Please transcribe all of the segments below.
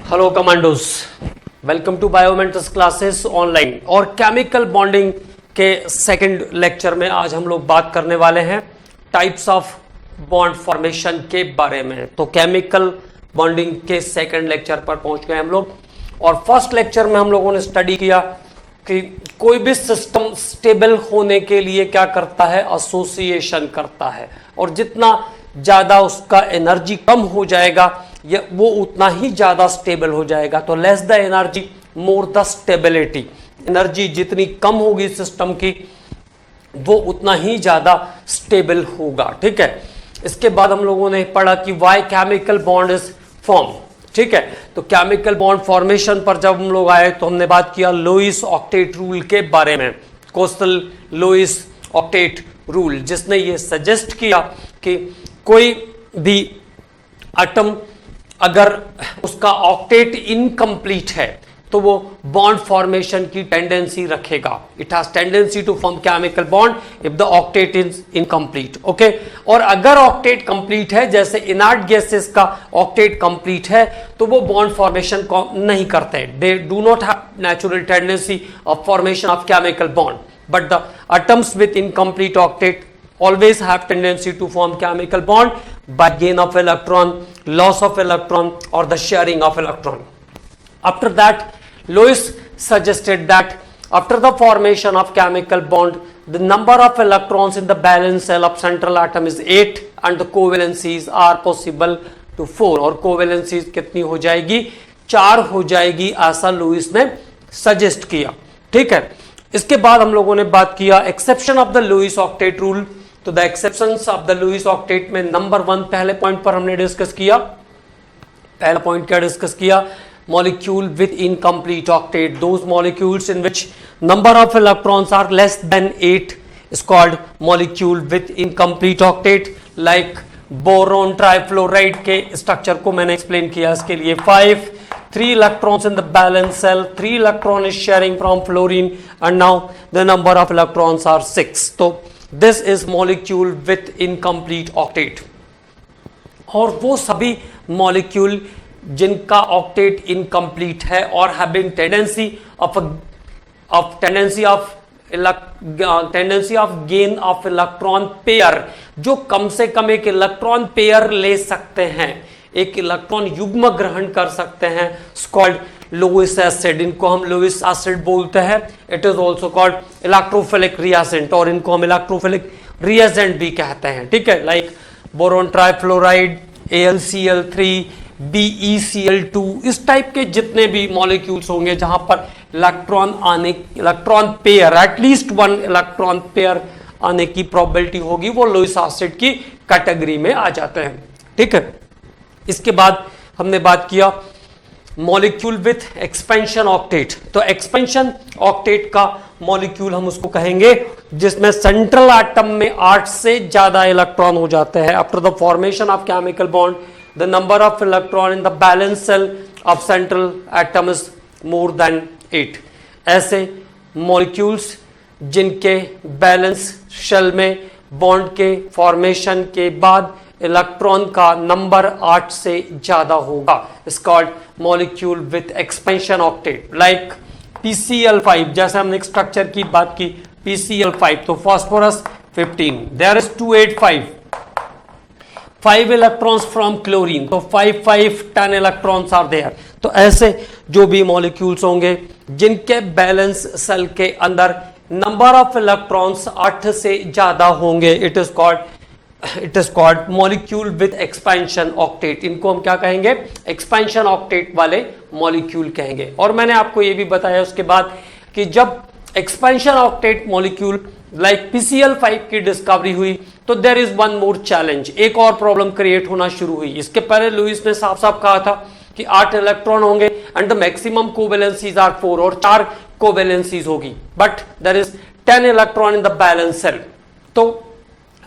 Hello commandos, welcome to Biomentors classes online. और chemical bonding के second lecture में आज हम लोग बात करने वाले हैं टाइप्स ऑफ बॉन्ड फॉर्मेशन के बारे में। तो केमिकल बॉन्डिंग के सेकंड लेक्चर पर पहुंच गए हम लोग। और फर्स्ट लेक्चर में हम लोगों ने स्टडी किया कि कोई भी सिस्टम स्टेबल होने के लिए क्या करता है, एसोसिएशन करता है। और जितना ज्यादा उसका एनर्जी कम हो जाएगा वो उतना ही ज्यादा स्टेबल हो जाएगा। तो less the energy more the stability. Energy जितनी कम होगी सिस्टम की वो उतना ही ज्यादा स्टेबल होगा। ठीक है, इसके बाद हम लोगों ने पढ़ा कि why chemical bond is form. ठीक है, तो केमिकल बॉन्ड फॉर्मेशन पर जब हम लोग आए तो हमने बात किया लोइस ऑक्टेट रूल के बारे में। कोस्टल लोइस ऑक्टेट रूल, जिसने ये सजेस्ट किया कि कोई भी एटम अगर उसका ऑक्टेट इनकम्प्लीट है तो वो बॉन्ड फॉर्मेशन की टेंडेंसी रखेगा। It has tendency to form chemical bond if the octet is incomplete. Okay, और अगर ऑक्टेट कंप्लीट है, जैसे इनर्ट गैसेस का ऑक्टेट कंप्लीट है, तो वो बॉन्ड फॉर्मेशन नहीं करते। They do not have natural tendency of formation of chemical bond, but the atoms with incomplete octet always have tendency to form chemical bond by gain of electron, loss of electron, or the sharing of electron. After that, Lewis suggested that after the formation of chemical bond, the number of electrons in the valence shell of central atom is 8 and the covalencies are possible to 4. और covalencies कितनी हो जाएगी? 4 हो जाएगी, ऐसा Louis ने suggest किया। ठीक है, इसके बाद हम लोगों ने बात किया exception of the Lewis octet rule. तो the exceptions of the Lewis octet में नंबर 1 पहले पॉइंट पर हमने डिस्कस किया। पहला पॉइंट क्या डिस्कस किया? Molecule with incomplete octet, those molecules in which number of electrons are less than 8 is called molecule with incomplete octet. Like boron trifluoride के structure को मैंने एक्सप्लेन किया। इसके लिए 5 3 electrons in the valence shell, 3 electron is sharing from fluorine, and now the number of electrons are 6. So this is molecule with incomplete octet. और वो सभी molecule जिनका ऑक्टेट इनकम्प्लीट है और having tendency of gain of electron pair, जो कम से कम एक electron pair ले सकते हैं, एक इलेक्ट्रॉन युग्म ग्रहण कर सकते हैं, कॉल्ड लोइस एसिड। इनको हम लोइस एसिड बोलते हैं। It is also called electrophilic reagent, और इनको हम इलेक्ट्रोफिलिक रिएजेंट भी कहते हैं। ठीक है, like boron trifluoride, AlCl3, BeCl2, इस टाइप के जितने भी मॉलिक्यूल्स होंगे जहां पर electron pair, at least 1 electron pair आने की प्रोबेबिलिटी होगी, वो लोइस एसिड की कैटेगरी में आ जाते हैं। ठीक है, इसके बाद हमने बात किया मॉलिक्यूल विथ एक्सपेंशन ऑक्टेट। तो एक्सपेंशन ऑक्टेट का मॉलिक्यूल हम उसको कहेंगे जिसमें सेंट्रल एटम में 8 से ज्यादा इलेक्ट्रॉन हो जाते हैं। After the formation of chemical bond, the number of electron in the valence shell of central atom is more than 8। ऐसे मॉलिक्यूल्स जिनके बैलेंस शेल में बॉन्ड के फॉर्मेशन के बाद इलेक्ट्रॉन का नंबर 8 से ज्यादा होगा, is called molecule with expansion octet. Like PCl5, जैसे हमने स्ट्रक्चर की बात की, PCl5, तो phosphorus 15, there is 285, 5 electrons from chlorine, तो 5 5 10 इलेक्ट्रॉन्स आर देयर। तो ऐसे जो भी मॉलिक्यूल्स होंगे जिनके बैलेंस सेल के अंदर नंबर ऑफ इलेक्ट्रॉन्स 8 से ज्यादा होंगे, it is called molecule with expansion octet. इनको हम क्या कहेंगे? एक्सपेंशन ऑक्टेट वाले मॉलिक्यूल कहेंगे। और मैंने आपको ये भी बताया उसके बाद कि जब expansion octet molecule like PCl5 की डिस्कवरी हुई तो there is one more challenge, एक और प्रॉब्लम क्रिएट होना शुरू हुई। इसके पहले लुइस ने साफ साफ कहा था कि 8 इलेक्ट्रॉन होंगे and the maximum covalencies are 4, और 4 कोवेलेंसीज होगी, but there is 10 electron in the valence shell. तो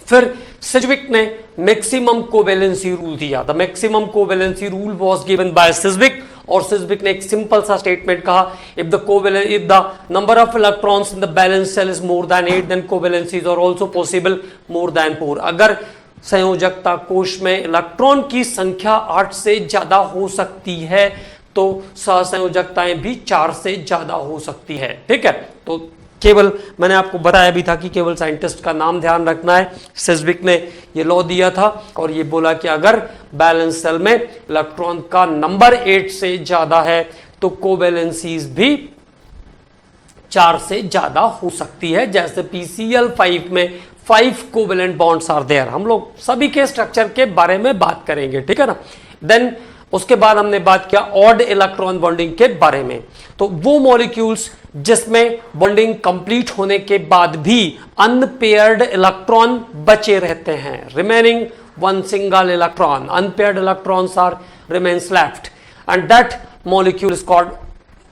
फिर सिज्विक ने मैक्सिमम कोवेलेंसी रूल दिया। The maximum covalency rule was given by Sidgwick, और सिज्विक ने एक सिंपल सा स्टेटमेंट कहा, if the number of electrons in the valence shell is more than 8 then covalencies are also possible more than 4। अगर संयोजकता कोश में electron की संख्या 8 से ज्यादा हो सकती है तो सहसंयोजकताएं भी 4 से ज्यादा हो सकती है। ठीक है, तो केवल मैंने आपको बताया भी था कि केवल साइंटिस्ट का नाम ध्यान रखना है। सेस्विक ने ये लॉ दिया था और ये बोला कि अगर बैलेंस सेल में इलेक्ट्रॉन का नंबर 8 से ज्यादा है तो कोवैलेंसीज भी 4 से ज्यादा हो सकती है। जैसे PCl5 में 5 कोवैलेंट बॉन्ड्स आर देयर। हम लोग सभी के स्ट्रक्चर के बारे में बात करेंगे, ठीक है ना। देन उसके बाद हमने बात किया ऑड इलेक्ट्रॉन बॉन्डिंग के बारे में। तो वो मॉलिक्यूल्स जिसमें बॉन्डिंग कंप्लीट होने के बाद भी अनपेयर्ड इलेक्ट्रॉन बचे रहते हैं, remaining one single electron, unpaired electrons are remains left, and that molecule is called,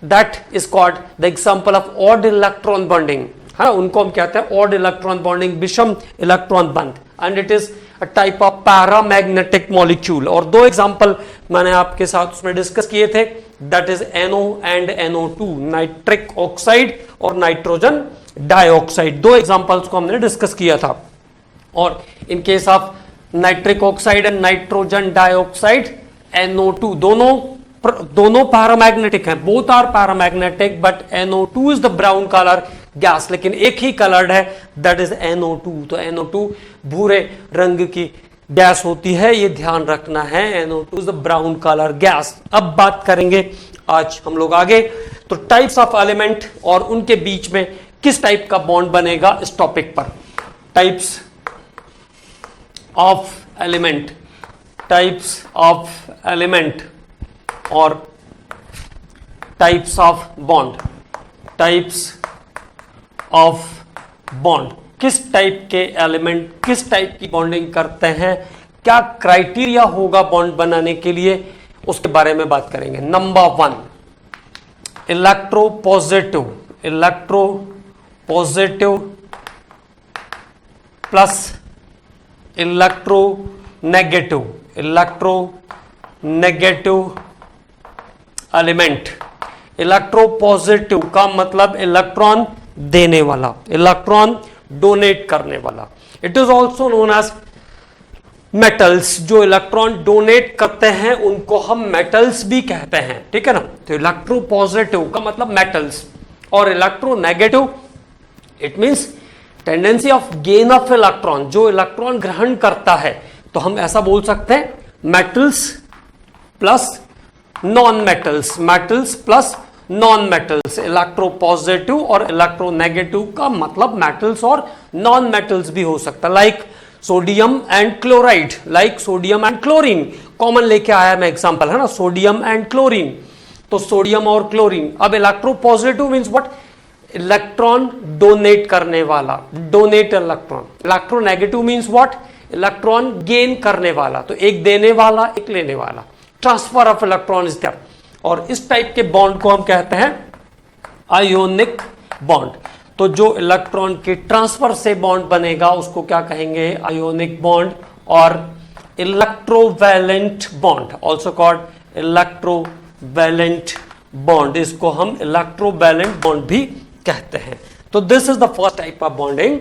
that is called the example of odd electron bonding। है ना, उनको हम कहते हैं odd electron bonding, विषम इलेक्ट्रॉन बंध, and it is a type of paramagnetic molecule। और 2 example मैंने आपके साथ उसमें डिस्कस किए थे, that is NO and NO2, nitric oxide और नाइट्रोजन डाइऑक्साइड। 2 एग्जाम्पल्स को हमने डिस्कस किया था। और in case of nitric oxide and nitrogen dioxide NO2 दोनों पैरामैग्नेटिक हैं, both are paramagnetic, but NO2 is the brown colour gas, लेकिन एक ही कलर्ड है, दैट इज NO2। तो NO2 भूरे रंग की गैस होती है, ये ध्यान रखना है, NO2 is the brown colour gas. अब बात करेंगे आज हम लोग आगे, तो टाइप्स ऑफ एलिमेंट और उनके बीच में किस टाइप का बॉन्ड बनेगा इस टॉपिक पर। Types of element, types of element और types of bond, types of bond, किस टाइप के एलिमेंट किस टाइप की बॉन्डिंग करते हैं, क्या क्राइटेरिया होगा बॉन्ड बनाने के लिए, उसके बारे में बात करेंगे। Number 1, electropositive, electropositive plus electronegative, electronegative element. Electropositive का मतलब इलेक्ट्रॉन देने वाला, इलेक्ट्रॉन डोनेट करने वाला। It is also known as metals. जो इलेक्ट्रॉन डोनेट करते हैं उनको हम मेटल्स भी कहते हैं, ठीक है ना। तो इलेक्ट्रोपॉजिटिव का मतलब मेटल्स, और electronegative it means tendency of gain of electron, जो इलेक्ट्रॉन ग्रहण करता है। तो हम ऐसा बोल सकते हैं metals plus non metals, metals plus non metals. Electropositive और इलेक्ट्रोनेगेटिव का मतलब मेटल्स और नॉन मेटल्स भी हो सकता है, like sodium and chloride, like sodium and chlorine. Common लेके आया मैं एग्जांपल, है ना, सोडियम एंड क्लोरीन। तो सोडियम और क्लोरीन। अब electropositive means what, electron donate करने वाला, donate electron. Electronegative means what, electron gain करने वाला। तो एक देने वाला एक लेने वाला, transfer of electron is there. और इस टाइप के बॉन्ड को हम कहते हैं आयोनिक बॉन्ड। तो जो इलेक्ट्रॉन के ट्रांसफर से बॉन्ड बनेगा उसको क्या कहेंगे, आयोनिक बॉन्ड। और electrovalent bond, also called electrovalent bond, इसको हम इलेक्ट्रोवैलेंट बॉन्ड भी कहते हैं। तो this is the first type of bonding,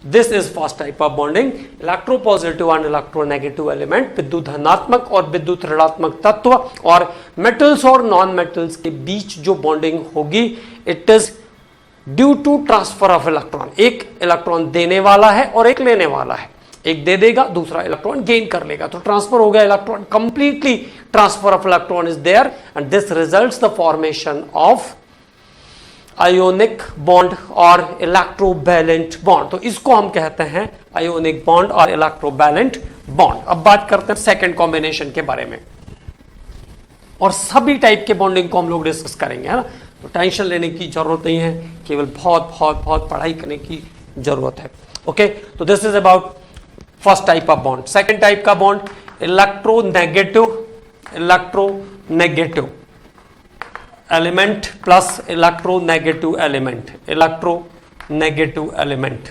this is first type of bonding, electropositive and electronegative element, विद्युत धनात्मक और विद्युत ऋणात्मक तत्व और मेटल्स और नॉन मेटल्स के बीच जो बॉन्डिंग होगी, it is due to transfer of electron. एक इलेक्ट्रॉन देने वाला है और एक लेने वाला है, एक दे देगा दूसरा इलेक्ट्रॉन गेन कर लेगा, तो ट्रांसफर हो गया electron, completely transfer of electron is there and this results the formation of ionic bond और इलेक्ट्रोवैलेंट बॉन्ड। तो इसको हम कहते हैं आयोनिक बॉन्ड और इलेक्ट्रोवैलेंट बॉन्ड। अब बात करते हैं सेकंड कॉम्बिनेशन के बारे में, और सभी टाइप के बॉन्डिंग को हम लोग डिस्कस करेंगे, है ना। तो टेंशन लेने की जरूरत नहीं है, केवल बहुत बहुत बहुत पढ़ाई करने की जरूरत है। ओके, तो this is about first type of bond. Second type का bond electronegative, electronegative element plus electronegative element, electronegative element,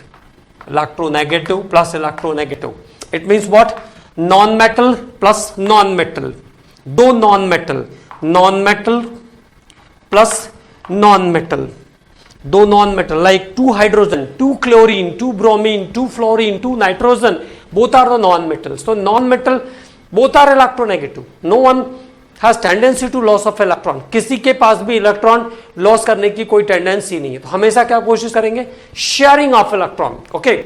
electronegative plus electronegative. It means what, non metal plus non metal, दो non metal, non metal plus non metal, दो non metal like 2 hydrogen, 2 chlorine, 2 bromine, 2 fluorine, 2 nitrogen, both are the non metals. So non metal both are electronegative, no one has tendency to loss of electron, किसी के पास भी electron loss करने की कोई tendency नहीं है, तो हमेशा क्या कोशिश करेंगे, sharing of electron. Okay,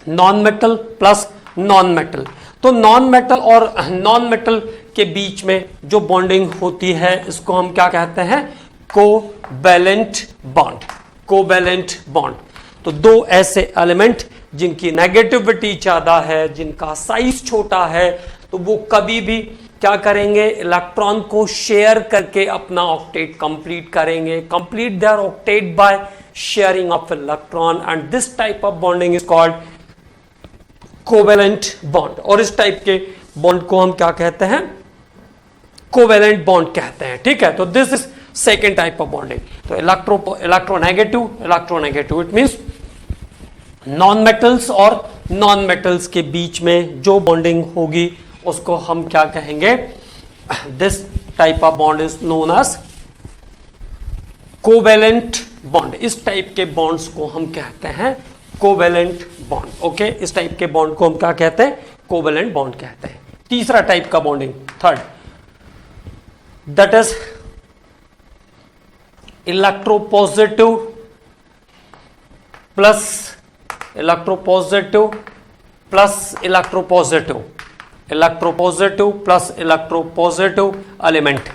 non metal plus non metal, तो नॉन मेटल और नॉन मेटल के बीच में जो बॉन्डिंग होती है इसको हम क्या कहते हैं, कोवैलेंट बॉन्ड। कोवैलेंट बॉन्ड, तो दो ऐसे एलिमेंट जिनकी नेगेटिविटी ज्यादा है, जिनका साइज छोटा है, तो वो कभी भी क्या करेंगे, इलेक्ट्रॉन को शेयर करके अपना ऑक्टेट कंप्लीट करेंगे, complete their octet by sharing of electron, and this type of bonding is called covalent bond. और इस टाइप के बॉन्ड को हम क्या कहते हैं, कोवैलेंट बॉन्ड कहते हैं। ठीक है, तो this is second type of bonding. तो electronegative it means non metals और नॉन मेटल्स के बीच में जो बॉन्डिंग होगी उसको हम क्या कहेंगे, this type of bond is known as covalent bond. इस टाइप के बॉन्ड्स को हम कहते हैं कोवैलेंट बॉन्ड। ओके, इस टाइप के बॉन्ड को हम क्या कहते हैं, कोवैलेंट बॉन्ड कहते हैं। तीसरा टाइप का bonding, third, that is electropositive plus electropositive plus electropositive, electropositive plus electropositive element,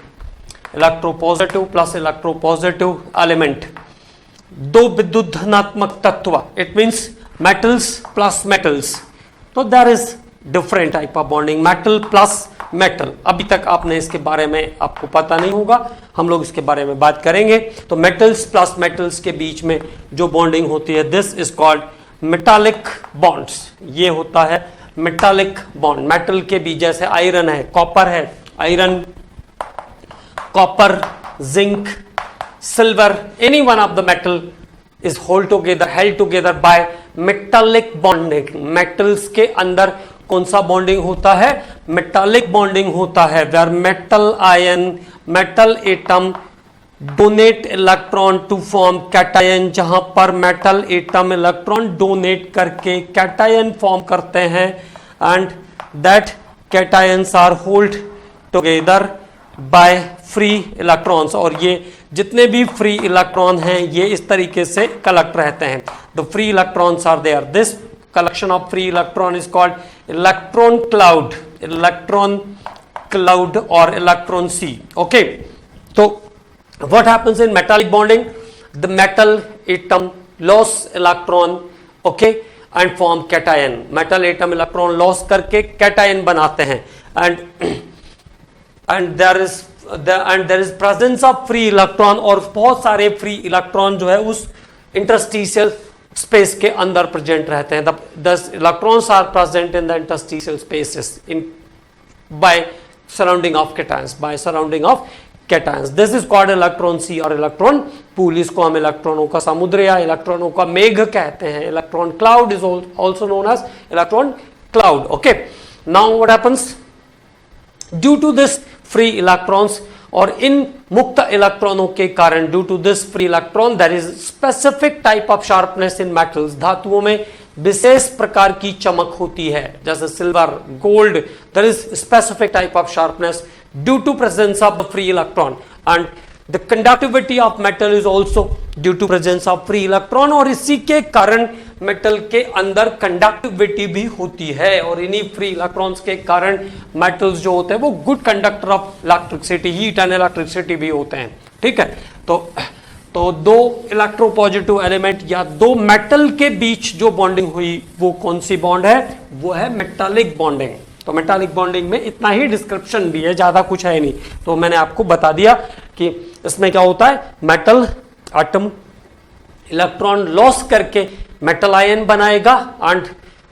electropositive plus electropositive element, दो विद्युत धनात्मक तत्व, it means metals plus metals. तो there is different type of bonding, metal plus metal. अभी तक आपने इसके बारे में आपको पता नहीं होगा, हम लोग इसके बारे में बात करेंगे। तो मेटल्स प्लस मेटल्स के बीच में जो बॉन्डिंग होती है, this is called metallic bonds. ये होता है मेटालिक बॉन्ड। मेटल के बीच, जैसे आयरन है, कॉपर है, iron, copper, zinc, silver, any one of the metal is held together by metallic bonding। metals के अंदर कौन सा बॉन्डिंग होता है, metallic bonding होता है, where metal ion, metal atom donate electron to form cation, जहां पर metal atom electron donate करके cation form करते हैं, and that cations are held together by free electrons। और ये जितने भी फ्री इलेक्ट्रॉन हैं ये इस तरीके से कलेक्ट रहते हैं। The free electrons are there, this collection of free electron is called electron cloud, electron cloud और इलेक्ट्रॉन सी। ओके, तो what happens in metallic bonding, the metal atom loss electron, okay, and form cation. Metal atom electron loss करके cation बनाते हैं, and there is presence of free electron, और बहुत सारे free electron जो है उस इंटरस्टिशियल स्पेस के अंदर प्रेजेंट रहते हैं। The electrons are present in the interstitial spaces in by surrounding of cations, by surrounding of cations. This is called electron sea और इलेक्ट्रॉन पूल। इसको हम इलेक्ट्रॉनों का समुद्र या इलेक्ट्रॉनों का मेघ कहते हैं। Electron cloud is also known as electron cloud. Okay, now what happens, due to this free electrons, और इन मुक्त इलेक्ट्रॉनों के कारण, due to this free electron there is specific type of sharpness in metals. धातुओं में विशेष प्रकार की चमक होती है, जैसे silver, gold, there is specific type of sharpness due to presence of the free electron, and the conductivity of metal is also due to presence of free electron. और इसी के कारण मेटल के अंदर कंडक्टिविटी भी होती है, और इन्हीं फ्री इलेक्ट्रॉन्स के कारण मेटल्स जो होते हैं वो good conductor of electricity, heat and electricity भी होते हैं। ठीक है, तो दो इलेक्ट्रोपॉजिटिव एलिमेंट या दो मेटल के बीच जो बॉन्डिंग हुई वो कौन सी बॉन्ड है, वो है मेटालिक बॉन्डिंग। तो मेटालिक बॉन्डिंग में इतना ही डिस्क्रिप्शन भी है, ज्यादा कुछ है नहीं। तो मैंने आपको बता दिया कि इसमें क्या होता है, मेटल एटम इलेक्ट्रॉन लॉस करके मेटल आयन बनाएगा, and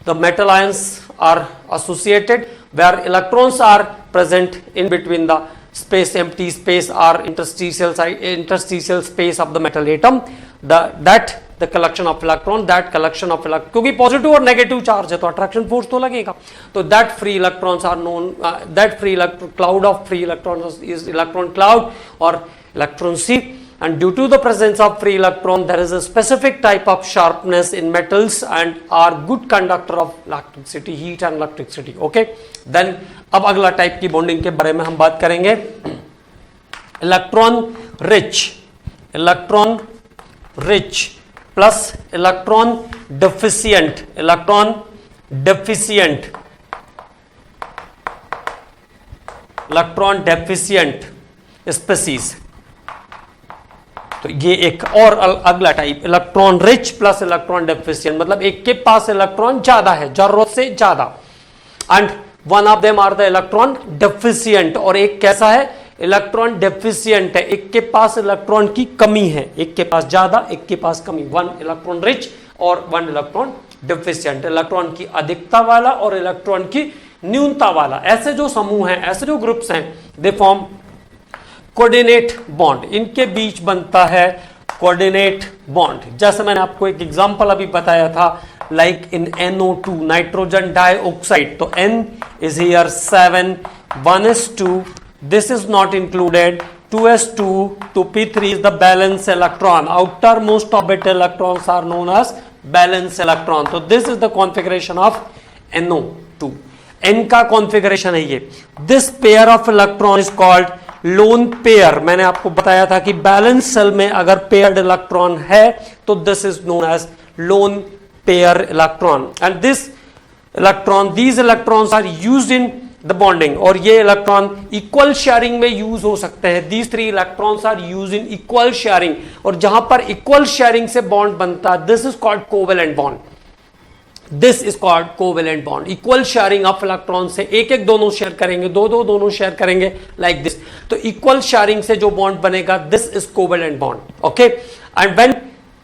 the metal ions are associated where electrons are present in between the space, empty space or interstitial space of the metal atom, the collection of electron, क्योंकि positive और negative charge है तो attraction force तो लगेगा। तो that free electrons are known, that free cloud of free electrons is electron cloud और electron sea. and due to the presence of free electron there is a specific type of sharpness in metals and are good conductor of electricity, heat and electricity. Okay, then अब अगला type की bonding के बारे में हम बात करेंगे, electron rich plus electron deficient species. तो ये एक और अगला type, electron rich plus electron deficient, मतलब एक के पास इलेक्ट्रॉन ज्यादा है, जरूरत से ज्यादा, and one of them are the electron deficient, और एक कैसा है, इलेक्ट्रॉन डेफिशिएंट है, एक के पास इलेक्ट्रॉन की कमी है, एक के पास ज्यादा एक के पास कमी, वन इलेक्ट्रॉन रिच और वन इलेक्ट्रॉन डेफिशिएंट, इलेक्ट्रॉन की अधिकता वाला और इलेक्ट्रॉन की न्यूनता वाला। ऐसे जो समूह हैं, ऐसे जो ग्रुप्स हैं, दे फॉर्म कोऑर्डिनेट बॉन्ड, इनके बीच बनता है कोऑर्डिनेट बॉन्ड। जैसे मैंने आपको एक एग्जांपल अभी बताया था, like in NO2 nitrogen dioxide, तो N is here 7, 1s2, this is not included, 2s2 to P3 is the balance electron, outermost orbit electrons are known as balance electron, so this is the configuration of NO2, N का configuration है ये। This pair of electron is called lone pair. मैंने आपको बताया था कि balance cell में अगर पेयर्ड इलेक्ट्रॉन है तो this is known as lone pair electron, and these electrons are used in the bonding, और ये इलेक्ट्रॉन इक्वल शेयरिंग में यूज हो सकते हैं। these three electrons are used in equal sharing, और जहां पर इक्वल शेयरिंग से बॉन्ड बनता है, this is called covalent bond, this is called covalent bond. Equal sharing of electron से एक एक दोनों शेयर करेंगे, दोनों शेयर करेंगे लाइक दिस, तो इक्वल शेयरिंग से जो बॉन्ड बनेगा, this is covalent bond. Okay, and when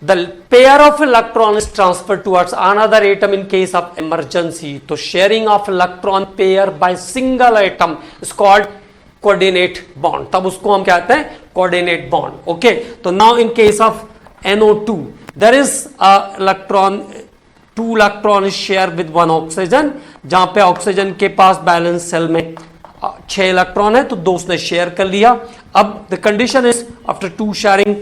the pair of electron is transferred towards another atom in case of emergency, तो sharing of electron pair by single atom is called coordinate bond, तब उसको हम कहते हैं coordinate bond। okay, तो now in case of NO2 there is a electron, 2 electron is shared with 1 oxygen, जहां पे oxygen के पास बैलेंस सेल में 6 इलेक्ट्रॉन है, तो 2 उसने शेयर कर लिया। अब the condition is after 2 sharing,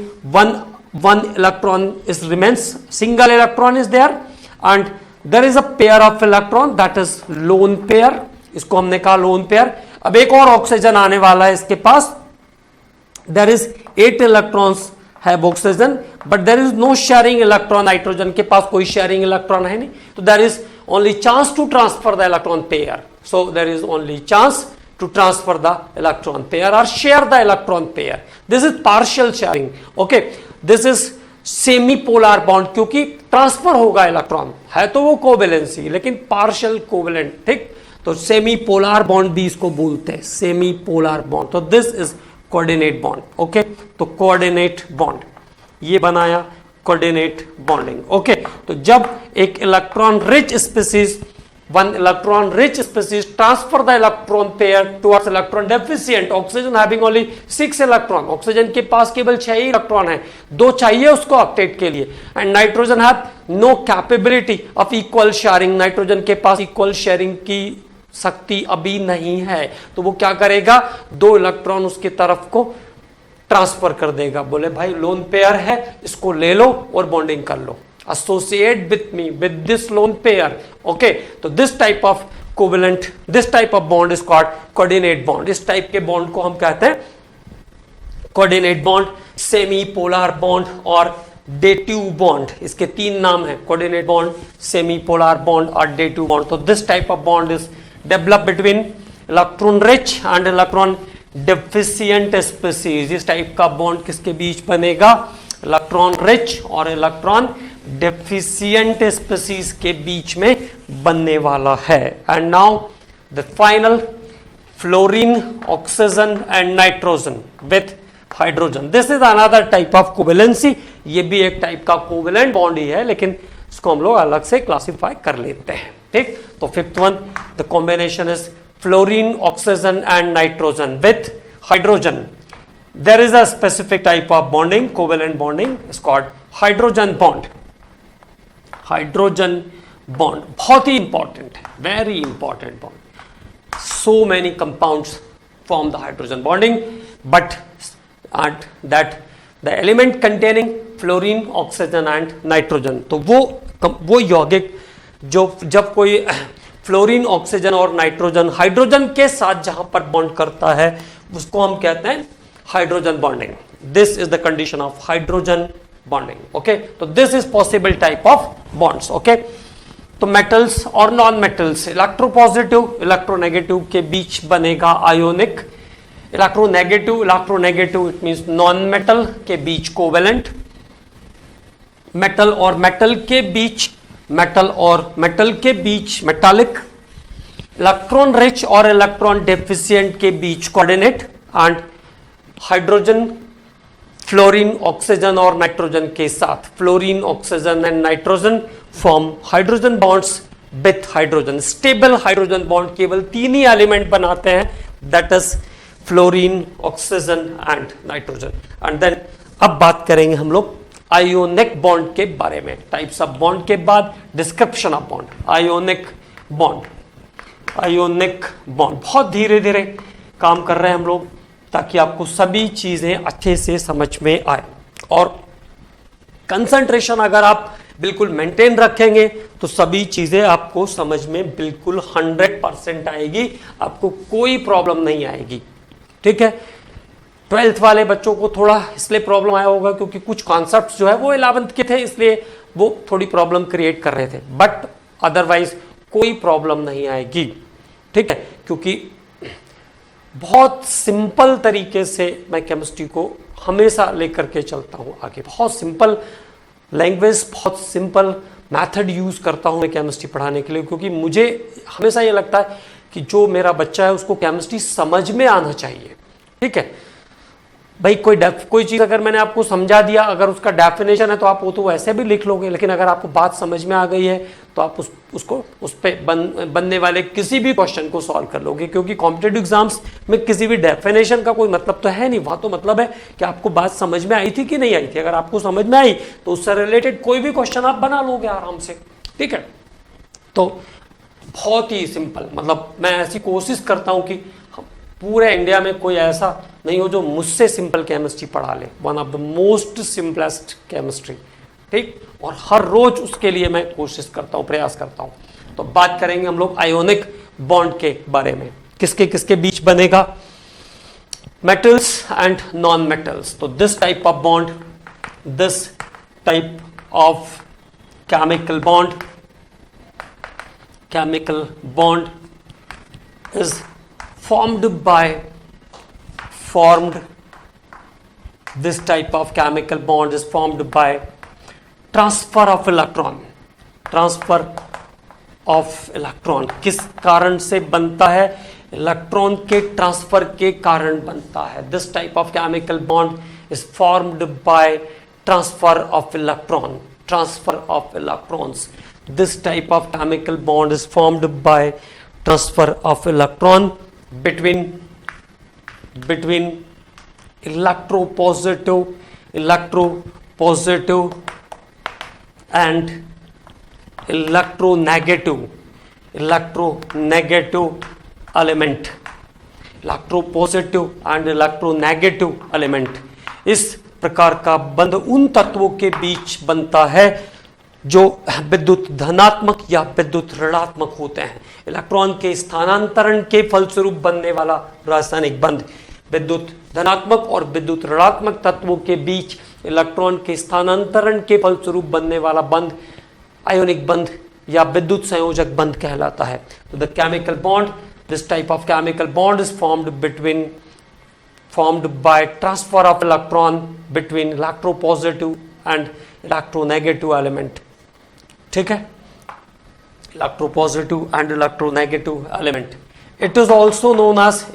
one electron is remains, single electron is there and there is a pair of electron, that is lone pair, इसको हमने कहा lone pair। अब एक और ऑक्सीजन आने वाला है इसके पास, there is 8 electrons have oxygen but there is no sharing electron, nitrogen के पास कोई sharing electron है नहीं, तो there is only chance to transfer the electron pair, so there is only chance to transfer the electron pair or share the electron pair, this is partial sharing। okay, this is semi polar bond, क्योंकि transfer होगा electron, है तो वो covalency लेकिन partial covalent, ठीक, तो semi polar bond भी इसको बोलते हैं, सेमी पोलर बॉन्ड। तो this is coordinate bond. Okay, तो कोऑर्डिनेट बॉन्ड ये बनाया कोऑर्डिनेट बॉन्डिंग। ओके, तो जब एक electron rich species, one electron rich species transfer the electron pair towards electron deficient oxygen having only 6 electron, oxygen के पास केवल 6 ही electron है, 2 चाहिए उसको ऑक्टेट के लिए, and nitrogen have no capability of equal sharing, nitrogen के पास इक्वल शेयरिंग की शक्ति अभी नहीं है, तो वो क्या करेगा, 2 इलेक्ट्रॉन उसकी तरफ को ट्रांसफर कर देगा, बोले भाई लोन पेयर है इसको ले लो और बॉन्डिंग कर लो, associate with me with this lone pair। okay, तो this type of covalent, this type of bond is called coordinate bond। इस टाइप के बॉन्ड को हम कहते हैं coordinate bond, semi polar bond और dative bond। इसके 3 नाम हैं, coordinate bond, semi polar bond और dative bond। तो this type of bond is developed between electron rich and electron deficient species। इस टाइप का बॉन्ड किसके बीच बनेगा, इलेक्ट्रॉन रिच और इलेक्ट्रॉन डेफिशिएंट स्पीसीज के बीच में बनने वाला है। And now the final, fluorine, oxygen and nitrogen with hydrogen, this is another type of covalency. ये भी एक टाइप का कोवेलेंट बॉन्ड ही है, लेकिन इसको हम लोग अलग से क्लासिफाई कर लेते हैं, ठीक। तो 5th one, the combination is fluorine, oxygen and nitrogen with hydrogen. There is a specific type of bonding, covalent bonding, is called hydrogen bond। Hydrogen bond बहुत ही इंपॉर्टेंट है, very important bond. So many compounds form the hydrogen bonding, but that the element containing fluorine, oxygen and nitrogen. तो वो यौगिक जो जब कोई fluorine, oxygen और nitrogen hydrogen के साथ जहां पर बॉन्ड करता है उसको हम कहते हैं hydrogen bonding. This is the condition of hydrogen bonding. Okay, तो this is possible type of bonds. Okay, तो मेटल्स और नॉन मेटल्स, इलेक्ट्रोपॉजिटिव इलेक्ट्रोनेगेटिव के बीच बनेगा ionic. Electronegative it means non metal के बीच कोवेलेंट। मेटल और मेटल के बीच मेटालिक। इलेक्ट्रॉन रिच और इलेक्ट्रॉन डेफिशिएंट के बीच coordinate. And hydrogen, fluorine, oxygen और नाइट्रोजन के साथ fluorine, oxygen and nitrogen form hydrogen bonds with hydrogen. Stable hydrogen bond केवल तीन ही एलिमेंट बनाते हैं, that is fluorine, oxygen and nitrogen. And then अब बात करेंगे हम लोग आयोनिक बॉन्ड के बारे में। टाइप्स ऑफ बॉन्ड के बाद description of bond. Ionic bond बहुत धीरे धीरे काम कर रहे हैं हम लोग ताकि आपको सभी चीजें अच्छे से समझ में आए। और कंसंट्रेशन अगर आप बिल्कुल मेंटेन रखेंगे तो सभी चीजें आपको समझ में बिल्कुल 100% आएगी, आपको कोई प्रॉब्लम नहीं आएगी। ठीक है, 12th वाले बच्चों को थोड़ा इसलिए प्रॉब्लम आया होगा क्योंकि कुछ कॉन्सेप्ट्स जो है वो 11th के थे, इसलिए वो थोड़ी प्रॉब्लम क्रिएट कर रहे थे, बट अदरवाइज कोई प्रॉब्लम नहीं आएगी। ठीक है, क्योंकि बहुत सिंपल तरीके से मैं केमिस्ट्री को हमेशा लेकर के चलता हूं आगे। बहुत सिंपल लैंग्वेज, बहुत सिंपल मेथड यूज करता हूं मैं केमिस्ट्री पढ़ाने के लिए, क्योंकि मुझे हमेशा ये लगता है कि जो मेरा बच्चा है उसको केमिस्ट्री समझ में आना चाहिए। ठीक है भाई, कोई चीज अगर मैंने आपको समझा दिया, अगर उसका डेफिनेशन है तो आप वो तो वैसे भी लिख लोगे, लेकिन अगर आपको बात समझ में आ गई है तो आप उस पे बनने वाले किसी भी क्वेश्चन को सॉल्व कर लोगे। क्योंकि कॉम्पिटेटिव एग्जाम्स में किसी भी डेफिनेशन का कोई मतलब तो है नहीं, वहां तो मतलब है कि आपको बात समझ में आई थी कि नहीं आई थी। अगर आपको समझ में आई तो उससे रिलेटेड कोई भी क्वेश्चन आप बना लोगे आराम से। ठीक है, तो बहुत ही सिंपल, मतलब मैं ऐसी कोशिश करता हूं कि पूरे इंडिया में कोई ऐसा नहीं हो जो मुझसे सिंपल केमिस्ट्री पढ़ा ले। One of the most simplest chemistry. ठीक, और हर रोज उसके लिए मैं कोशिश करता हूं, प्रयास करता हूं। तो बात करेंगे हम लोग आयोनिक बॉन्ड के बारे में, किसके किसके बीच बनेगा, मेटल्स एंड नॉन मेटल्स। तो this type of chemical bond is this type of chemical bond is formed by transfer of electron। किस कारण से बनता है, इलेक्ट्रॉन के ट्रांसफर के कारण बनता है। This type of chemical bond is formed by transfer of electrons। This type of chemical bond is formed by transfer of electron between electropositive and electronegative element। Electropositive and electronegative element, इस प्रकार का बंध उन तत्वों के बीच बनता है जो विद्युत धनात्मक या विद्युत ऋणात्मक होते हैं। इलेक्ट्रॉन के स्थानांतरण के फलस्वरूप बनने वाला रासायनिक बंध, विद्युत धनात्मक और विद्युत ऋणात्मक तत्वों के बीच इलेक्ट्रॉन के स्थानांतरण के फलस्वरूप बनने वाला बंध आयोनिक बंध या विद्युत संयोजक बंध कहलाता है। तो the chemical bond, this type of chemical bond is formed by transfer of electron between electropositive and electronegative element। ठीक है, electropositive and electronegative element। It is also known as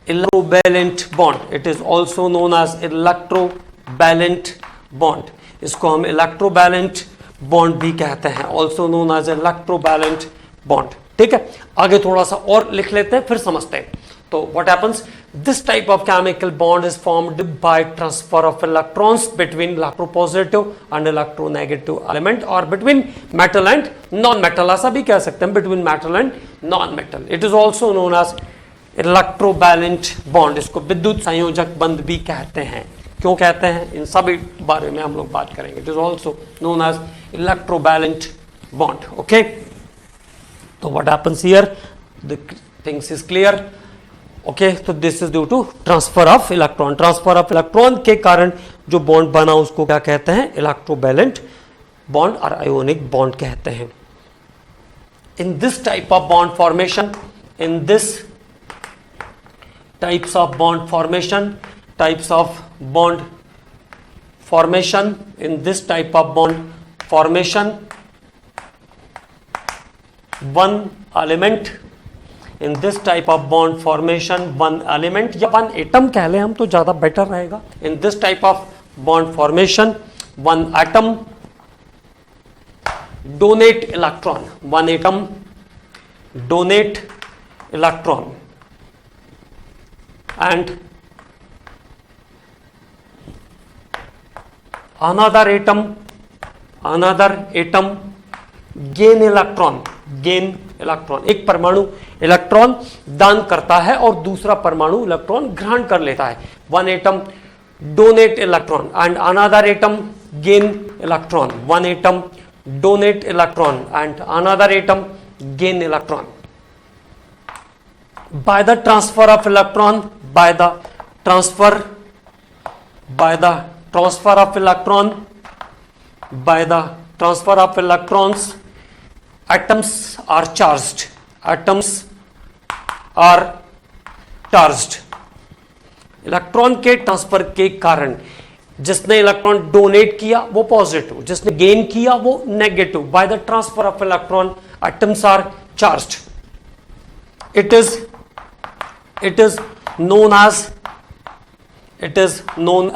electrovalent bond। It is also known as electrovalent bond। इसको हम electrovalent bond भी कहते हैं, also known as electrovalent bond। ठीक है, आगे थोड़ा सा और लिख लेते हैं फिर समझते हैं। तो what happens, this type of chemical bond is formed by transfer of electrons between electropositive and electronegative element or between metal and non-metal, ऐसा भी कह सकते हैं between metal and non-metal. It is also known as electrovalent bond, इसको विद्युत संयोजक बंध भी कहते हैं. क्यों कहते हैं, इन सभी बारे में हम लोग बात करेंगे. It is also known as electrovalent bond. Okay, so what happens here, the things is clear. Okay, तो this is due to transfer of electron. Transfer of electron के कारण जो बॉन्ड बना उसको क्या कहते हैं, इलेक्ट्रोवैलेंट बॉन्ड और आयोनिक बॉन्ड कहते हैं. In this type of bond formation, in this types of bond formation, types of bond formation, in this type of bond formation, one element, in this type of bond formation, one element या one atom कह लें हम तो ज़्यादा better रहेगा. in this type of bond formation, one atom donate electron, one atom donate electron and another atom gain electron. एक परमाणु electron दान करता है और दूसरा परमाणु इलेक्ट्रॉन ग्रहण कर लेता है. One atom donate electron and another atom gain electron. One atom donate electron and another atom gain electron. By the transfer of electron, by the transfer of electron, by the transfer of electrons, atoms are charged. Atoms are charged. Electron के transfer के कारण जिसने electron donate किया वो positive, जिसने gain किया वो negative. By the transfer of electron atoms are charged. It is known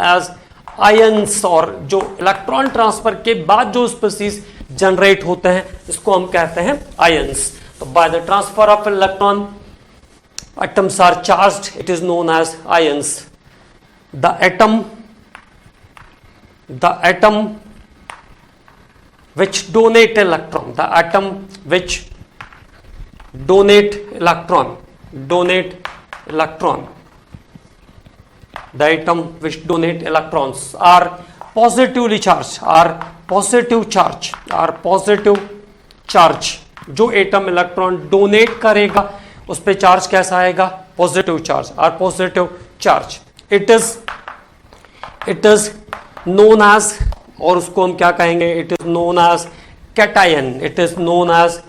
as ions. और जो इलेक्ट्रॉन ट्रांसफर के बाद जो स्पीसीज जनरेट होते हैं इसको हम कहते हैं आयंस. तो by the transfer of electron atoms are charged, it is known as ions. The atom which donate electron, the atom which donate electron, the atom which donate electrons are positively charged, are positive charge. जो atom electron donate करेगा उस पे charge कैसा आएगा, positive charge, are positive charge. It is known as, और उसको हम क्या कहेंगे, it is known as cation. It is known as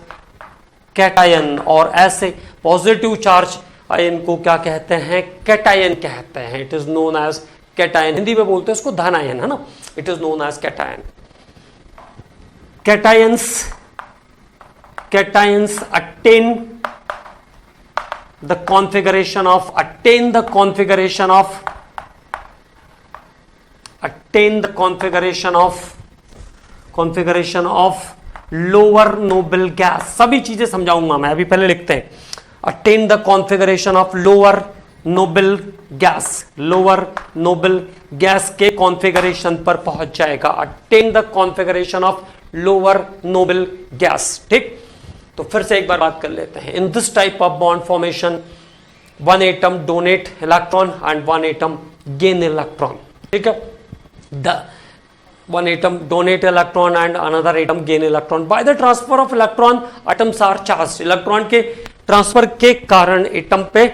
cation. और ऐसे पॉजिटिव चार्ज आयन को क्या कहते हैं, कैटायन कहते हैं. It is known as cation. Hindi में बोलते हैं उसको धन आयन, है ना. It is known as cation. Cations attain the configuration of lower noble gas. सभी चीजें समझाऊंगा मैं, अभी पहले लिखते हैं. attain the configuration of lower noble gas के कॉन्फ़िगरेशन पर पहुंच जाएगा. attain the configuration of lower noble gas. ठीक, तो फिर से एक बार बात कर लेते हैं. In this type of bond formation, one atom donate electron and one atom gain electron. ठीक है, the one atom donate electron and another atom gain electron. By the transfer of electron atoms are charged. Electron के transfer के कारण atom पे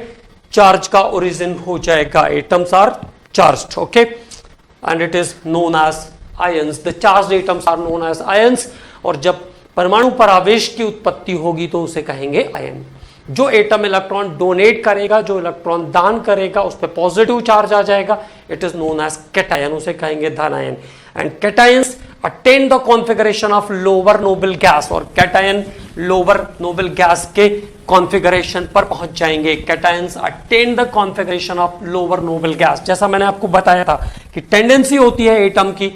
charge का origin हो जाएगा. Atoms are charged. Okay, and it is known as ions. The charged atoms are known as ions. और जब परमाणु पर आवेश की उत्पत्ति होगी तो उसे कहेंगे आयन. जो एटम इलेक्ट्रॉन डोनेट करेगा, जो इलेक्ट्रॉन दान करेगा, उस पर पॉजिटिव चार्ज आ जाएगा. It is known as cation, उसे कहेंगे धन आयन. And cations attain the configuration of lower noble gas. और कैटायन लोअर नोबल गैस के कॉन्फ़िगरेशन पर पहुंच जाएंगे. Cations attain the configuration of lower noble gas. जैसा मैंने आपको बताया था कि टेंडेंसी होती है एटम की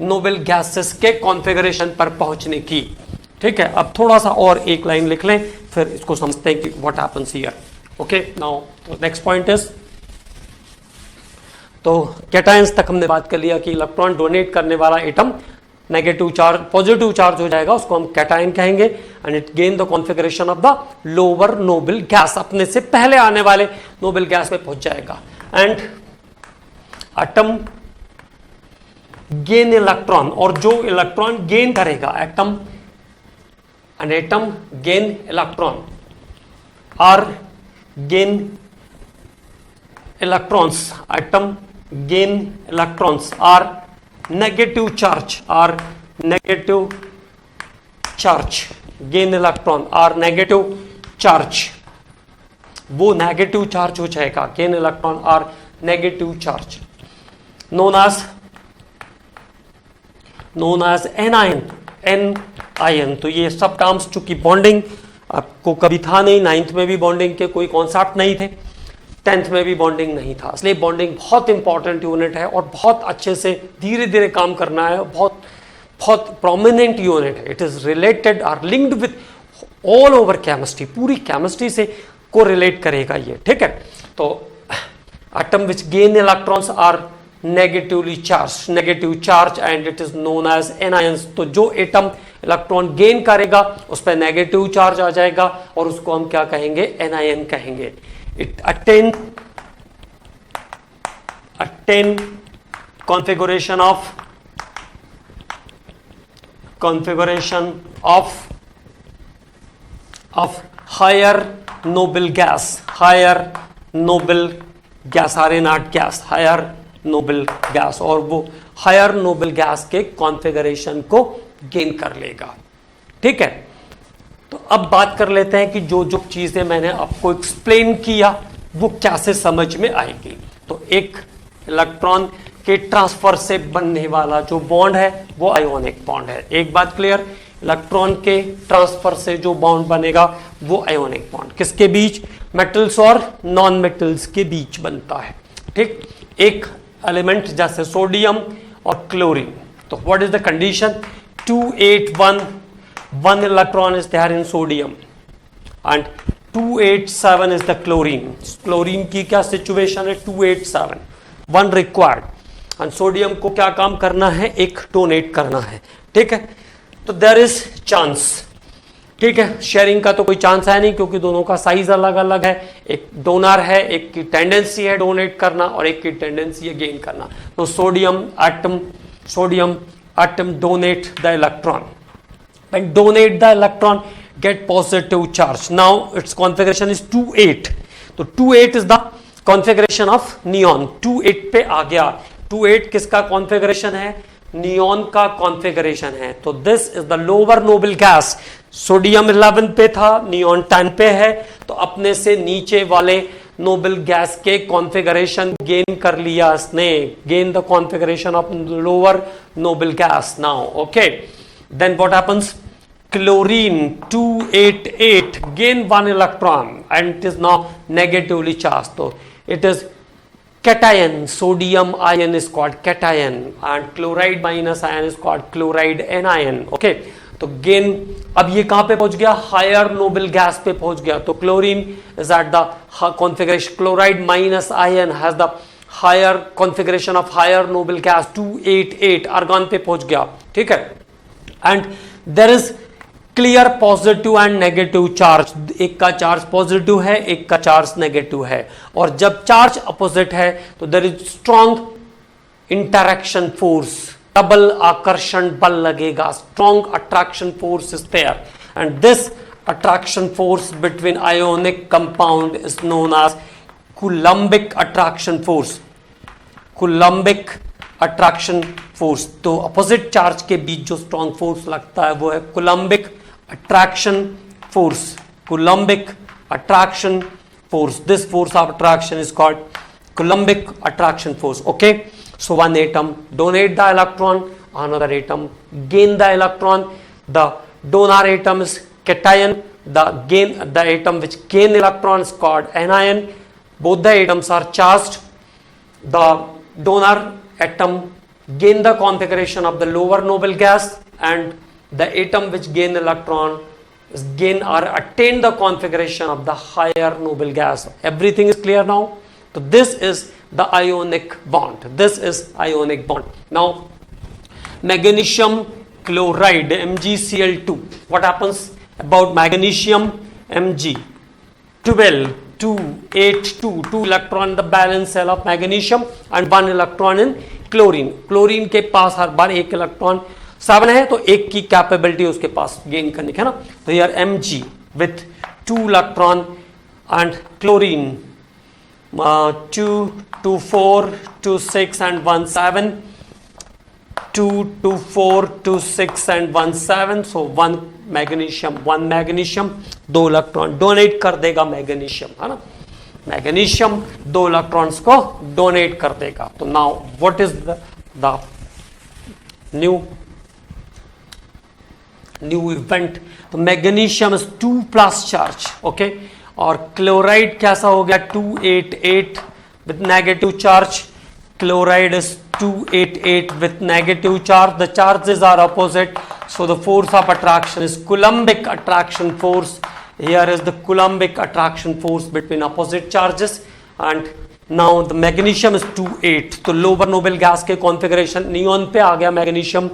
नोबल गैसेस के कॉन्फ़िगरेशन पर पहुंचने की. ठीक है, अब थोड़ा सा और एक लाइन लिख लें, फिर इसको समझते हैं कि what happens here. Okay, now next point is, तो कैटायंस तक हमने बात कर लिया कि इलेक्ट्रॉन डोनेट करने वाला atom negative charge positive charge हो जाएगा, उसको हम कैटायन कहेंगे, and it gain the configuration of the lower noble gas, अपने से पहले आने वाले नोबल गैस पे पहुंच जाएगा। एंड एटम गेन इलेक्ट्रॉन, और जो इलेक्ट्रॉन गेन करेगा atom, an atom gain electron are gain electrons, atom gain electrons are negative charge, gain electron are negative charge, वो नेगेटिव चार्ज हो जाएगा, gain electron are negative charge, known as anion। तो ये सब terms, चूंकि bonding आपको कभी था नहीं, 9th में भी बॉन्डिंग के कोई कॉन्सेप्ट नहीं थे, 10th में भी बॉन्डिंग नहीं था, इसलिए बॉन्डिंग बहुत इंपॉर्टेंट यूनिट है और बहुत अच्छे से धीरे धीरे काम करना है, बहुत बहुत प्रोमिनेंट यूनिट है। It is related are linked with all over chemistry, पूरी केमिस्ट्री से को रिलेट करेगा ये, ठीक है। तो atom which gain electrons are negatively charge, negative charge, and it is known as anions. तो जो एटम इलेक्ट्रॉन गेन करेगा उस पर नेगेटिव चार्ज आ जाएगा और उसको हम क्या कहेंगे, एनायन कहेंगे। It attain configuration of higher noble gas, RA naught gas, higher noble gas, और वो higher noble gas के कॉन्फ़िगरेशन को गेन कर लेगा, ठीक है। तो अब बात कर लेते हैं कि जो जो चीजें मैंने आपको एक्सप्लेन किया वो कैसे समझ में आएगी। तो एक इलेक्ट्रॉन के ट्रांसफर से बनने वाला जो बॉन्ड है वो आयोनिक बॉन्ड है। एक बात क्लियर, इलेक्ट्रॉन के ट्रांसफर से जो बॉन्ड बनेगा वो आयोनिक बॉन्ड किसके बीच, मेटल्स और नॉन मेटल्स के बीच बनता है, ठीक। एक एलिमेंट जैसे सोडियम और क्लोरीन, तो what is the condition, 281 one electron is there in sodium and 287 is the chlorine। Chlorine की क्या सिचुएशन है, 287, 1 रिक्वायर्ड, एंड सोडियम को क्या काम करना है, एक डोनेट करना है, ठीक है। तो देयर इज चांस, ठीक है, शेयरिंग का तो कोई चांस है नहीं क्योंकि दोनों का साइज अलग अलग है, एक डोनर है, एक की टेंडेंसी है डोनेट करना और एक की टेंडेंसी है गेन करना। तो sodium atom donate the electron, when donate the electron get positive charge, now its configuration is 28। तो 28 is the configuration of neon, 28 पे आ गया, 28 किसका कॉन्फ़िगरेशन है, नियॉन का कॉन्फ़िगरेशन है। तो this is the lower noble gas, sodium 11 पे था, नियॉन 10 पे है, तो अपने से नीचे वाले नोबल गैस के कॉन्फ़िगरेशन गेन कर लिया इसने, gain the configuration of lower noble gas now, okay. Then what happens? Chlorine 288 gain 1 electron and it is now negatively charged. So it is cation, sodium ion is called cation and chloride minus ion is called chloride anion, okay। तो gain अब ये कहां पे पहुंच गया, higher noble gas पे पहुंच गया। तो chlorine is at the configuration, chloride minus ion has the higher configuration of higher noble gas 288, argon पे पहुंच गया, ठीक है। And there is clear positive and negative charge, एक का चार्ज पॉजिटिव है, एक का चार्ज नेगेटिव है, और जब चार्ज अपोजिट है तो there is strong interaction force, double आकर्षण बल लगेगा, strong attraction force is there, and this attraction force between ionic compound is known as coulombic attraction force, coulombic attraction force. तो opposite charge के बीच जो strong force लगता है वो है coulombic attraction force, coulombic attraction force, this force of attraction is called Coulombic attraction force, okay। So one atom donate the electron, another atom gain the electron, the donor atom is cation, the atom which gain electron is called anion, both the atoms are charged, the donor atom gain the configuration of the lower noble gas and the atom which gain electron gain or attain the configuration of the higher noble gas. Everything is clear now? So this is the ionic bond. This is ionic bond. Now magnesium chloride MgCl2. What happens about magnesium Mg? 12 2 8 2 2 electron in the balance shell of magnesium and 1 electron in chlorine. Chlorine के पास हर बार एक electron 7 है, तो एक की capability उसके पास gain करने की है ना. तो यार Mg with 2 electron and chlorine 2 2 4 2 6 and 1 7 2 2 4 2 6 and 1 7. so 1 magnesium 2 electron donate कर देगा मैग्नीशियम, है ना. मैग्नीशियम 2 इलेक्ट्रॉन्स को डोनेट कर देगा. तो now what is the new event. तो मैग्नीशियम इज 2+ चार्ज, ओके. और क्लोराइड कैसा हो गया 288 with negative charge. Chloride is 288 with negative charge. The charges are opposite, so the force of attraction is Coulombic attraction force. Here is the Coulombic attraction force between opposite charges. And now the magnesium is 28. तो lower noble gas के configuration neon पे आ गया magnesium.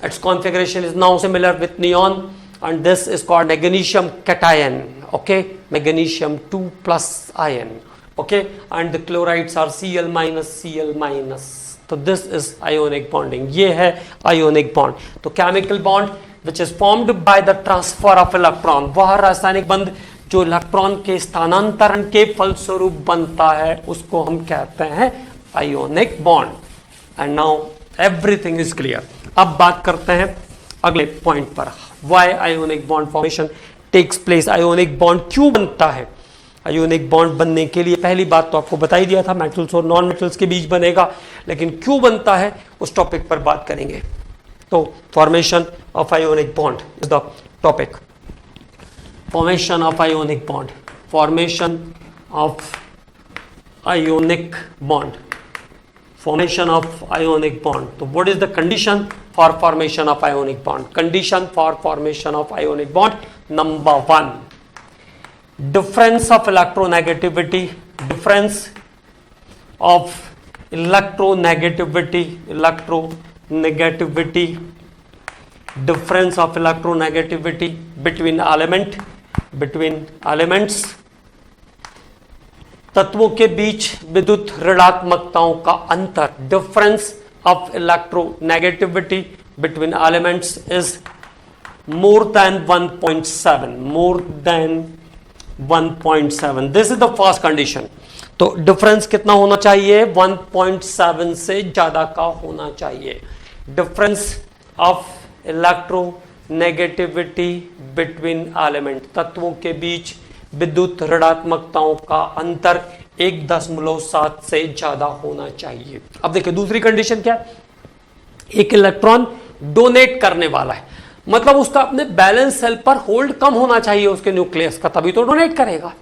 Its configuration is now similar with neon, and this is called magnesium cation. Okay, magnesium 2+ ion. Okay, and the chlorides are Cl-Cl-. तो this is ionic bonding. ये है ionic bond. तो chemical bond which is formed by the transfer of electron, वह रासायनिक बंध जो electron के स्थानांतरण के फलस्वरूप बनता है उसको हम कहते हैं ionic bond. And now everything is clear. अब बात करते हैं अगले पॉइंट पर. Why ionic bond formation takes place. Ionic bond क्यों बनता है. आयोनिक बॉन्ड बनने के लिए पहली बात तो आपको बता ही दिया था, मेटल्स और नॉन मेटल्स के बीच बनेगा, लेकिन क्यों बनता है उस टॉपिक पर बात करेंगे. तो formation of ionic bond is the topic. Formation of ionic bond. Formation of ionic bond. Formation of ionic bond. तो what is the condition for formation of ionic bond. Condition for formation of ionic bond. Number 1, difference of electronegativity. Difference of electronegativity. Difference of electronegativity between elements. तत्वों के बीच विद्युत ऋणात्मकताओं का अंतर. Difference of electronegativity between elements is more than 1.7. More than 1.7. This is the first condition. तो difference कितना होना चाहिए 1.7 से ज्यादा का होना चाहिए. Difference of electronegativity between element. तत्वों के बीच विद्युत ऋणात्मकताओं का अंतर 1.7 से ज्यादा होना चाहिए. अब देखिए दूसरी कंडीशन क्या है. एक इलेक्ट्रॉन डोनेट करने वाला है, मतलब उसका अपने बैलेंस सेल पर होल्ड कम होना चाहिए उसके न्यूक्लियस का, तभी तो डोनेट करेगा.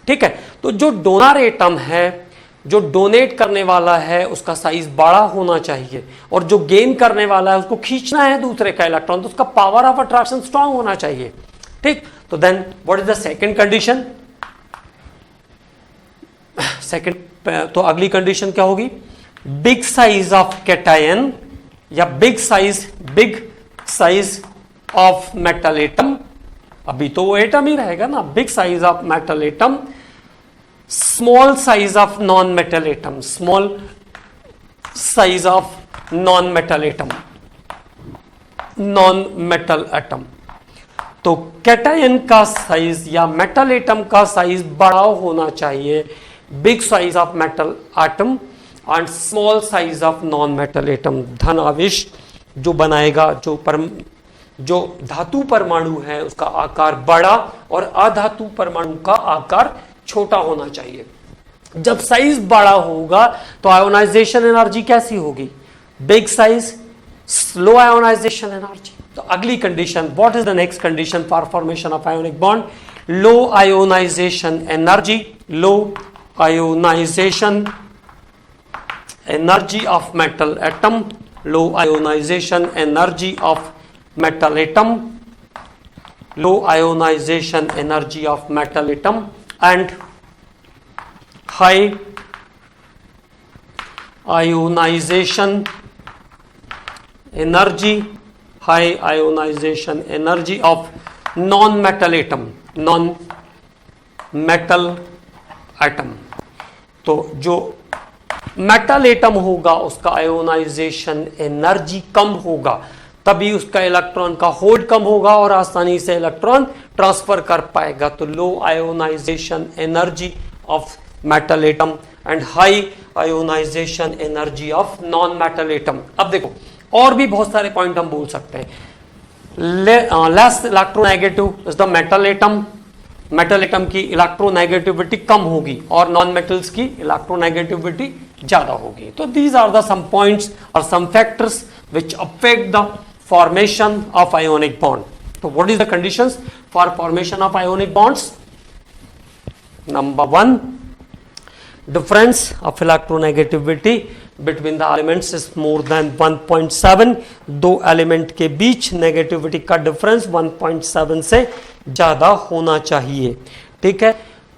ठीक है. तो जो डोनर एटम है, जो डोनेट करने वाला है, उसका साइज बड़ा होना चाहिए, और जो गेन करने वाला है उसको खींचना है दूसरे का इलेक्ट्रॉन, तो उसका पावर ऑफ अट्रैक्शन स्ट्रांग होना चाहिए. ठीक. तो then what is the second condition. Second तो अगली कंडीशन क्या होगी. बिग साइज ऑफ कैटायन या big size of metal atom. अभी तो वो एटम ही रहेगा ना. Big size of metal atom. Small size of non metal atom. Small size of non metal atom. Non metal atom. तो कैटायन का size या मेटल एटम का साइज बड़ा होना चाहिए. Big size of metal atom and small size of non metal atom. धन आवेश जो बनाएगा, जो धातु परमाणु है उसका आकार बड़ा और अधातु परमाणु का आकार छोटा होना चाहिए. जब साइज बड़ा होगा तो आयोनाइजेशन एनर्जी कैसी होगी. Big size, slow ionization energy. तो अगली condition, what is the next condition for formation of ionic bond. Low ionization energy. Low ionization energy of metal atom. Low ionization energy of metal atom low ionization energy of metal atom and high ionization energy of non-metal atom। तो जो metal atom होगा उसका ionisation energy कम होगा, तभी उसका electron का hold कम होगा और आसानी से इलेक्ट्रॉन ट्रांसफर कर पाएगा। तो low ionization energy of metal atom and high ionization energy of non metal atom. अब देखो और भी बहुत सारे पॉइंट हम बोल सकते हैं। Less electronegative is the metal atom, metal atom की इलेक्ट्रोनेगेटिविटी कम होगी और नॉन मेटल्स की इलेक्ट्रोनेगेटिविटी ज्यादा होगी। तो these are the some points और some factors which affect the formation of ionic bond. तो what is the conditions for formation of ionic bonds? Number 1, difference of electronegativity between the elements is more than 1.7। दो element के बीच negativity का difference 1.7 से ज्यादा होना चाहिए। ठीक है।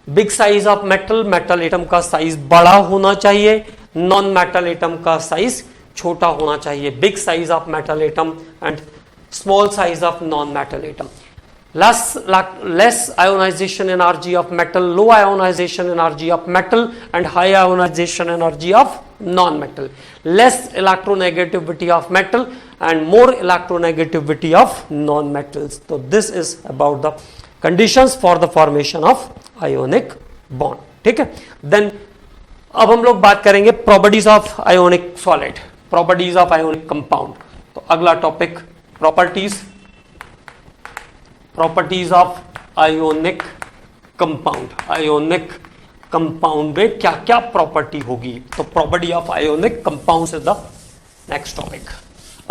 Big size of metal atom का साइज बड़ा होना चाहिए, नॉन मेटल एटम का साइज छोटा होना चाहिए। Big size of metal atom and small size of non metal atom. less ionization energy of metal, low ionization energy of metal and high ionization energy of non-metal, less electronegativity of metal and more electronegativity of non-metals। So this is about the conditions for the formation of ionic bond। ठीक है। Then अब हम लोग बात करेंगे properties of ionic solid, properties of ionic compound। तो अगला topic properties of ionic compound. Ionic compound में क्या क्या प्रॉपर्टी होगी? तो property of ionic compound is the next topic.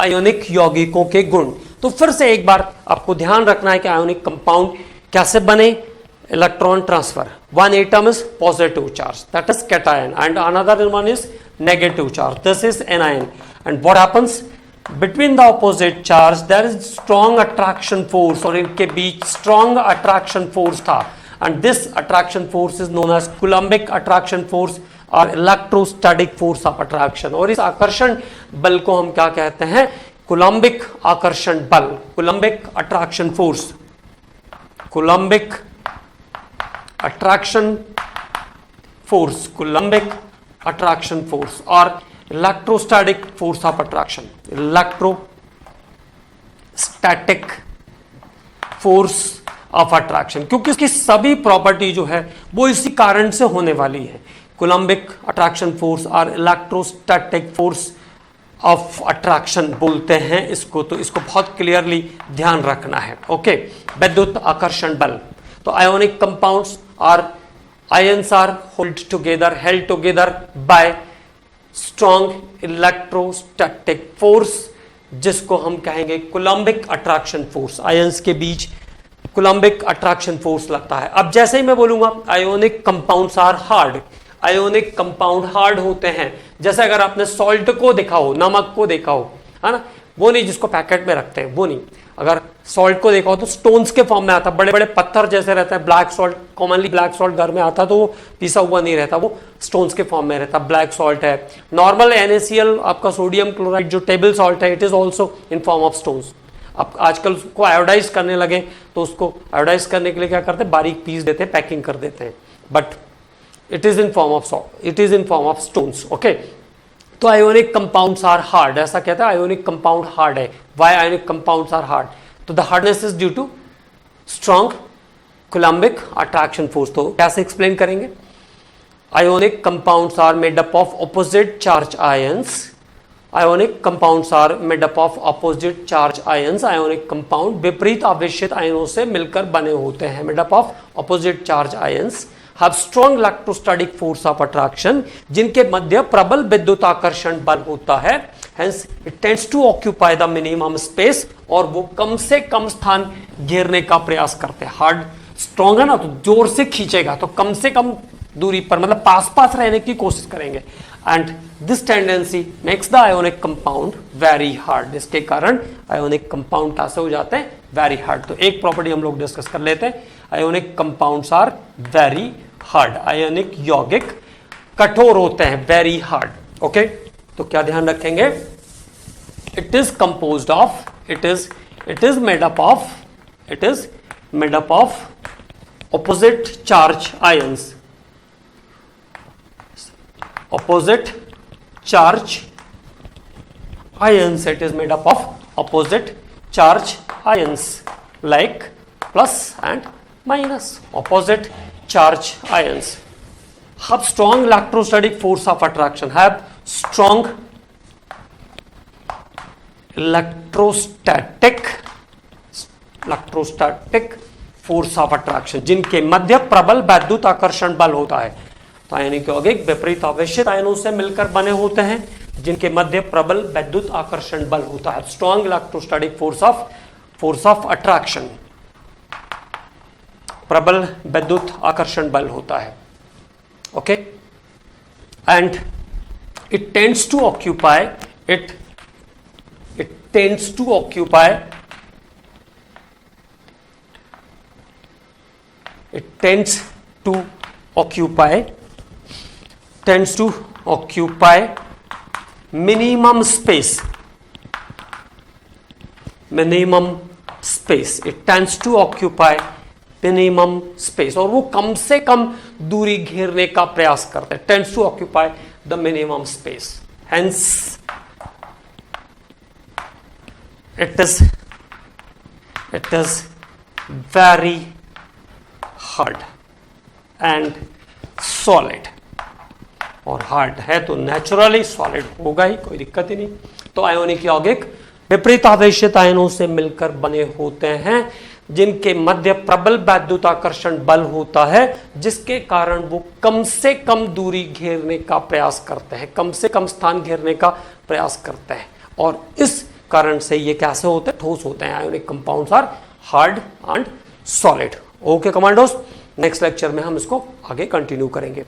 Ionic यौगिकों के गुण। तो फिर से एक बार आपको ध्यान रखना है कि आयोनिक कंपाउंड कैसे बने। Electron transfer, one atom is positive charge, that is cation, and another one is negative charge, this is anion. And what happens between the opposite charge there is strong attraction force, और इनके बीच strong attraction force था, and this attraction force is known as Coulombic attraction force और electrostatic force of attraction। और इस आकर्षण बल को हम क्या कहते हैं? Coulombic आकर्षण बल, Coulombic attraction force, Coulombic attraction force, Coulombic attraction force और electrostatic force of attraction, electrostatic force of attraction, क्योंकि इसकी सभी प्रॉपर्टी जो है वो इसी कारण से होने वाली है। कोलम्बिक अट्रैक्शन फोर्स और इलेक्ट्रोस्टैटिक फोर्स ऑफ अट्रैक्शन बोलते हैं इसको। तो इसको बहुत क्लियरली ध्यान रखना है। ओके। विद्युत आकर्षण बल। तो ionic compounds are ions are held together by strong electrostatic force, जिसको हम कहेंगे कोलम्बिक अट्रैक्शन फोर्स। आयंस के बीच कोलम्बिक अट्रैक्शन फोर्स लगता है। अब जैसे ही मैं बोलूंगा ionic compounds are hard, ionic compound hard होते हैं। जैसे अगर आपने सॉल्ट को देखा हो, नमक को देखा हो, है ना, वो नहीं जिसको पैकेट में रखते हैं, वो नहीं। अगर सॉल्ट को देखा हो तो स्टोन्स के फॉर्म में आता, बड़े बड़े पत्थर जैसे रहता है। Black salt, commonly black salt घर में आता तो वो पिसा हुआ नहीं रहता, वो स्टोन्स के फॉर्म में रहता। ब्लैक सॉल्ट है। नॉर्मल NaCl आपका सोडियम क्लोराइड जो टेबल सॉल्ट है, it is also in form of stones. अब आजकल उसको आयोडाइज करने लगे तो उसको आयोडाइज करने के लिए क्या करते हैं? बारीक पीस देते हैं, पैकिंग कर देते हैं, but it is in form of salt, it is in form of stones. Okay. तो आयोनिक कंपाउंड्स आर हार्ड, ऐसा कहता है आयोनिक कंपाउंड हार्ड है। Why ionic compounds are hard? तो the hardness is due to strong coulombic attraction force. तो कैसे explain करेंगे? Ionic compounds are made up of opposite charge ions. Ionic compounds are made up of opposite charge ions. Ionic compound विपरीत आवेशित आयनों से मिलकर बने होते हैं। Made up of opposite charge ions have strong electrostatic force of attraction, जिनके मध्य प्रबल विद्युत आकर्षण बल होता है। hence it tends to occupy the minimum space, और वो कम से कम स्थान घेरने का प्रयास करते हैं। हार्ड स्ट्रॉन्ग है ना, तो जोर से खींचेगा तो कम से कम दूरी पर, मतलब पास पास रहने की कोशिश करेंगे। And this tendency makes the ionic compound very hard. इसके कारण आयोनिक कंपाउंड कैसे हो जाते हैं? Very hard. तो एक प्रॉपर्टी हम लोग डिस्कस कर लेते हैं, ionic compounds are very hard, ionic यौगिक कठोर होते हैं, वेरी हार्ड। ओके, तो क्या ध्यान रखेंगे, it is composed of, it is made up of opposite charge ions, opposite charge ions, it is made up of opposite charge ions like plus and minus, opposite charge ions have strong electrostatic force of attraction, have strong electrostatic force of attraction, जिनके मध्य प्रबल वैद्युत आकर्षण बल होता है। तो आयनिक यौगिक विपरीत आवेशित आयनों से मिलकर बने होते हैं, जिनके मध्य प्रबल वैद्युत आकर्षण बल होता है, strong electrostatic force of attraction, प्रबल वैद्युत आकर्षण बल होता है। Okay, and it tends to occupy, it tends to occupy, it tends to occupy minimum space, it tends to occupy minimum space, और वो कम से कम दूरी घेरने का प्रयास करते हैं, tends to occupy the minimum space, hence it is very hard and solid, और हार्ड है तो नेचुरली सॉलिड होगा ही, कोई दिक्कत ही नहीं। तो आयोनिक यौगिक विपरीत आवेशित आयनों से मिलकर बने होते हैं, जिनके मध्य प्रबल वैद्युताकर्षण बल होता है, जिसके कारण वो कम से कम दूरी घेरने का प्रयास करते हैं, कम से कम स्थान घेरने का प्रयास करते हैं, और इस कारण से ये कैसे होते हैं, ठोस होते हैं। Ionic compounds are hard and solid. Okay commandos, next lecture में हम इसको आगे कंटिन्यू करेंगे।